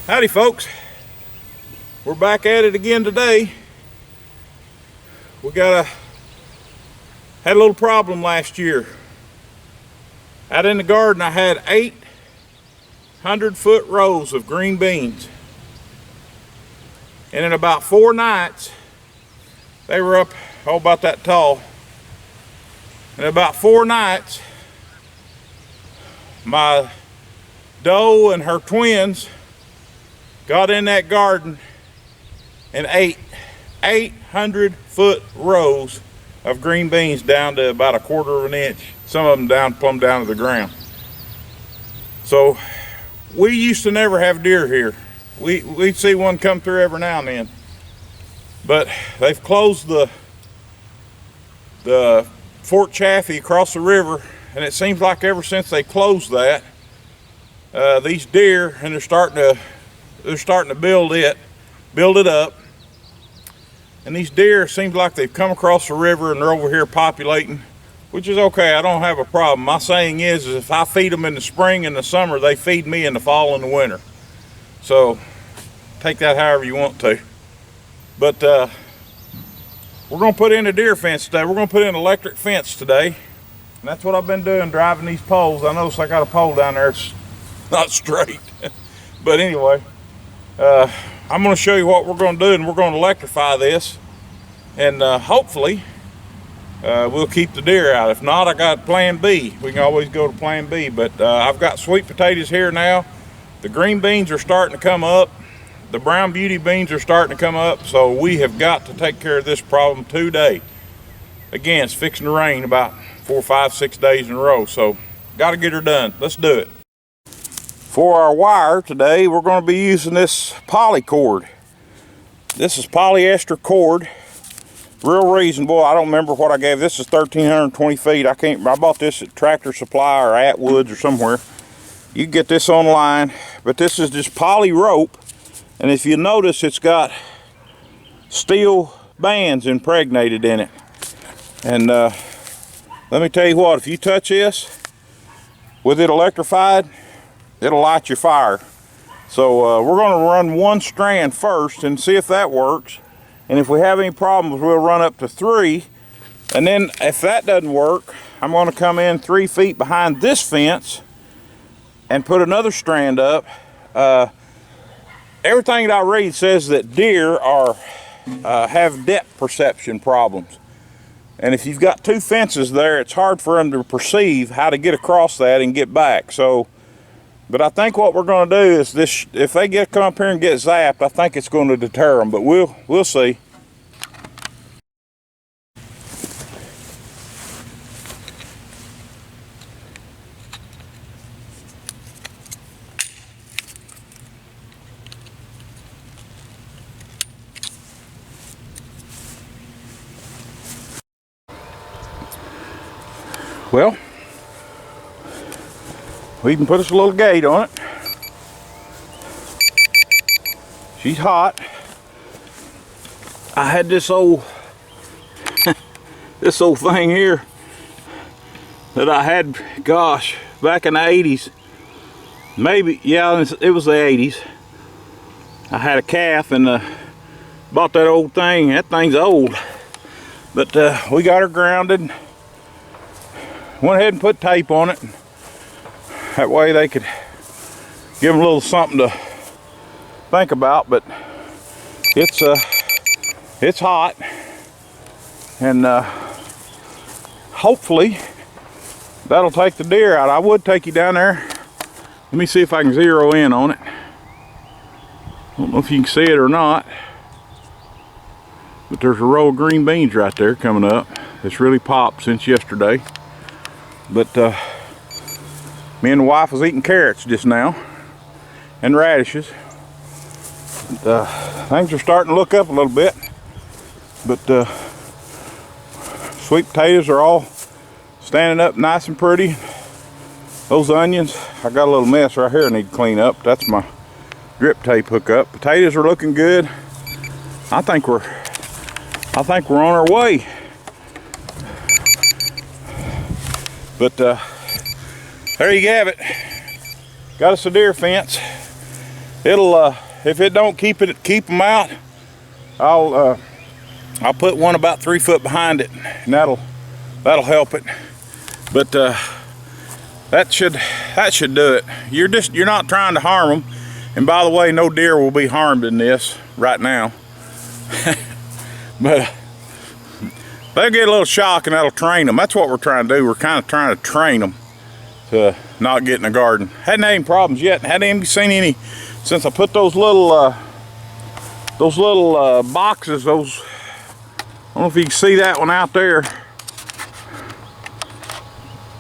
Howdy folks, we're back at it again today. We had a little problem last year. Out in the garden I had 800-foot rows of green beans, and in about 4 nights they were up about that tall. In about 4 nights my doe and her twins got in that garden and ate 800-foot rows of green beans down to about 1/4 of an inch. Some of them plumb down to the ground. So we used to never have deer here. We'd see one come through every now and then, but they've closed the Fort Chaffee across the river, and it seems like ever since they closed that, these deer, and they're starting to build it up, and these deer seems like they've come across the river and they're over here populating, which is okay. I don't have a problem. My saying is if I feed them in the spring and the summer, they feed me in the fall and the winter. So take that however you want to. But we're going to put in a deer fence today. We're going to put in an electric fence today, and that's what I've been doing, driving these poles. I notice I got a pole down there. It's not straight. But anyway, I'm going to show you what we're going to do, and we're going to electrify this, and hopefully we'll keep the deer out. If not, I got plan B. We can always go to plan B. But I've got sweet potatoes here now. The green beans are starting to come up. The brown beauty beans are starting to come up. So we have got to take care of this problem today. Again, it's fixing to rain about 4, 5, 6 days in a row. So got to get her done. Let's do it. For our wire today, we're going to be using this poly cord. This is polyester cord, real reasonable. I don't remember what I gave. This is 1,320 feet. I bought this at Tractor Supply or Atwoods or somewhere. You can get this online, but this is just poly rope, and if you notice, it's got steel bands impregnated in it. And let me tell you what, if you touch this with it electrified, it'll light your fire. So we're going to run 1 strand first and see if that works. And if we have any problems, we'll run up to 3. And then if that doesn't work, I'm going to come in 3 feet behind this fence and put another strand up. Everything that I read says that deer have depth perception problems. And if you've got 2 fences there, it's hard for them to perceive how to get across that and get back. So, but I think what we're going to do is this: if they come up here and get zapped, I think it's going to deter them. But we'll see. Well, we can put us a little gate on it. She's hot. I had this old this old thing here that I had, gosh, back in the 80s. Maybe, yeah, it was the 80s. I had a calf and bought that old thing. That thing's old. But we got her grounded. Went ahead and put tape on it. That way they could give them a little something to think about. But it's hot, and hopefully that'll take the deer out. I would take you down there. Let me see if I can zero in on it. I don't know if you can see it or not, but there's a row of green beans right there coming up. It's really popped since yesterday. But me and the wife was eating carrots just now and radishes. And, things are starting to look up a little bit, but sweet potatoes are all standing up nice and pretty. Those onions, I got a little mess right here I need to clean up. That's my drip tape hookup. Potatoes are looking good. I think we're on our way. But there you have it. Got us a deer fence. It'll if it don't keep them out, I'll put one about 3 foot behind it, and that'll help it. But that should do it. You're not trying to harm them. And by the way, no deer will be harmed in this right now. But they'll get a little shock, and that'll train them. That's what we're trying to do. We're kind of trying to train them to not get in the garden. Hadn't had any problems yet. Hadn't even seen any since I put those little boxes. I don't know if you can see that one out there.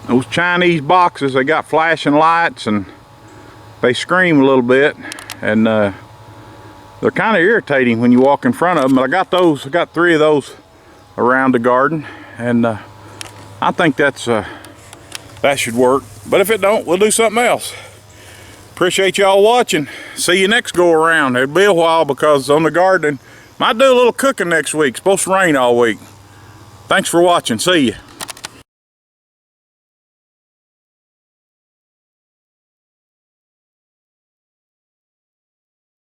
Those Chinese boxes, they got flashing lights and they scream a little bit, and they're kind of irritating when you walk in front of them. But I got 3 of those around the garden, and I think that should work. But if it don't, we'll do something else. Appreciate y'all watching. See you next go around. It'll be a while because on the garden, might do a little cooking next week. It's supposed to rain all week. Thanks for watching. See you.